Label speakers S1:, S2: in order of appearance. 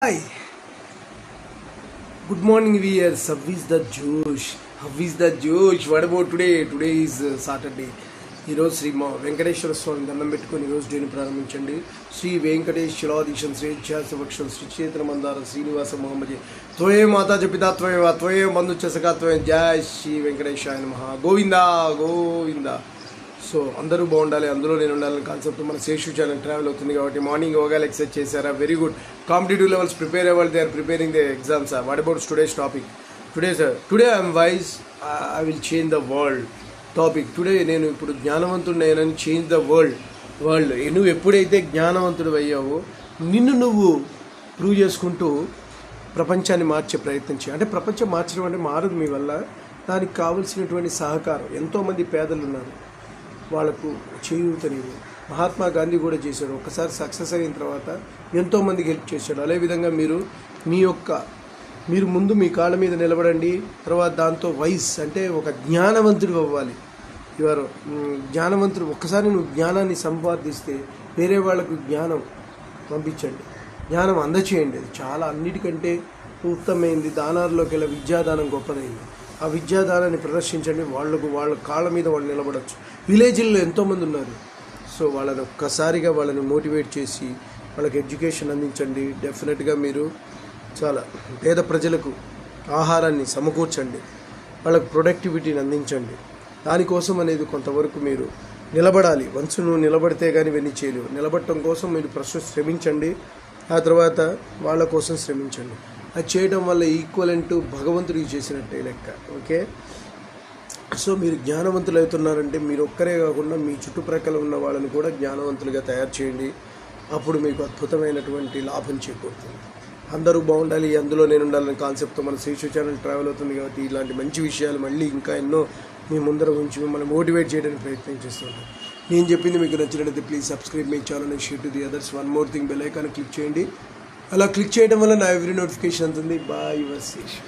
S1: Hi, good morning viewers. How is the Josh? How is the Josh? What about today? Today is Saturday. ఈరోజు శ్రీ వెంకటేశ్వర స్వామి దండం పెట్టుకుని ఈరోజు డేని ప్రారంభించండి. శ్రీ వెంకటేశ్వరాధీశం శ్రేష్ఠాసవక్షం శ్రీ చేతన మందార శ్రీనివాస మొహమ్మది త్వయే మాతా జపితా త్వయే త్వయే బంధు చసకా త్వయం జయ శ్రీ వెంకటేశాయ నమః. గోవిందా గోవిందా. సో అందరూ బాగుండాలి, అందులో నేను ఉండాలని కాన్సెప్ట్ మన శేషు ఛానల్ ట్రావెల్ అవుతుంది కాబట్టి మార్నింగ్ యోగాలు ఎక్సర్సైజ్ చేశారా? Very good. Competitive levels prepare అవ్వాలి, they are preparing the exams. What about today's topic? Today I'm wise, I will change the world topic. Today నేను ఇప్పుడు జ్ఞానవంతుడినైనా చేంజ్ ద వరల్డ్. నువ్వు ఎప్పుడైతే జ్ఞానవంతుడు అయ్యావో నిన్ను నువ్వు ప్రూవ్ చేసుకుంటూ ప్రపంచాన్ని మార్చే ప్రయత్నం చేయాలి. అంటే ప్రపంచం మార్చడం అంటే మారదు మీ వల్ల, దానికి కావలసినటువంటి సహకారం. ఎంతోమంది పేదలు ఉన్నారు, వాళ్ళకు చేయూతనివ్వు. మహాత్మా గాంధీ కూడా చేశాడు. ఒకసారి సక్సెస్ అయిన తర్వాత ఎంతోమందికి హెల్ప్ చేశాడు. అదేవిధంగా మీరు ముందు మీ కాళ్ళ మీద నిలబడండి. తర్వాత దాంతో వైస్ అంటే ఒక జ్ఞానవంతుడు అవ్వాలి. ఇవారు జ్ఞానవంతుడు. ఒక్కసారి నువ్వు జ్ఞానాన్ని సంపాదిస్తే వేరే వాళ్ళకు జ్ఞానం పంపించండి, జ్ఞానం అందచేయండి. అది చాలా అన్నిటికంటే ఉత్తమమైంది. దానాల్లోకి వెళ్ళి విద్యాదానం గొప్పదైంది. ఆ విద్యాదానాన్ని ప్రదర్శించండి. వాళ్ళ కాళ్ళ మీద వాళ్ళు నిలబడచ్చు. విలేజ్ల్లో ఎంతోమంది ఉన్నారు. సో వాళ్ళని ఒక్కసారిగా వాళ్ళని మోటివేట్ చేసి వాళ్ళకి ఎడ్యుకేషన్ అందించండి. డెఫినెట్గా మీరు చాలా పేద ప్రజలకు ఆహారాన్ని సమకూర్చండి, వాళ్ళకు ప్రొడక్టివిటీని అందించండి. దానికోసం అనేది కొంతవరకు మీరు నిలబడాలి. వన్స్ నువ్వు నిలబడితే కానీ ఇవన్నీ చేయలేవు. నిలబడటం కోసం మీరు ఫస్ట్ శ్రమించండి, ఆ తర్వాత వాళ్ళ కోసం శ్రమించండి. అది చేయడం వల్ల ఈక్వలెంట్ భగవంతుడికి చేసినట్టే లెక్క. ఓకే. సో మీరు జ్ఞానవంతులు అవుతున్నారంటే మీరు ఒక్కరే కాకుండా మీ చుట్టుప్రక్కల ఉన్న వాళ్ళని కూడా జ్ఞానవంతులుగా తయారు చేయండి. అప్పుడు మీకు అద్భుతమైనటువంటి లాభం చేకూరుతుంది. అందరూ బాగుండాలి, అందులో నేను ఉండాలని కాన్సెప్ట్తో మన శేషు ఛానల్ ట్రావెల్ అవుతుంది కాబట్టి ఇలాంటి మంచి విషయాలు మళ్ళీ ఇంకా ఎన్నో మీ ముందర ఉంచి మిమ్మల్ని మోటివేట్ చేయడానికి ప్రయత్నం చేస్తుంటాను. నేను చెప్పింది మీకు నచ్చినట్లయితే please subscribe my channel and share to the others. One more thing, bell icon click చేయండి. అలా క్లిక్ చేయడం వల్ల నా ఎవ్రీ నోటిఫికేషన్ అందుతుంది. Bye your Seshu.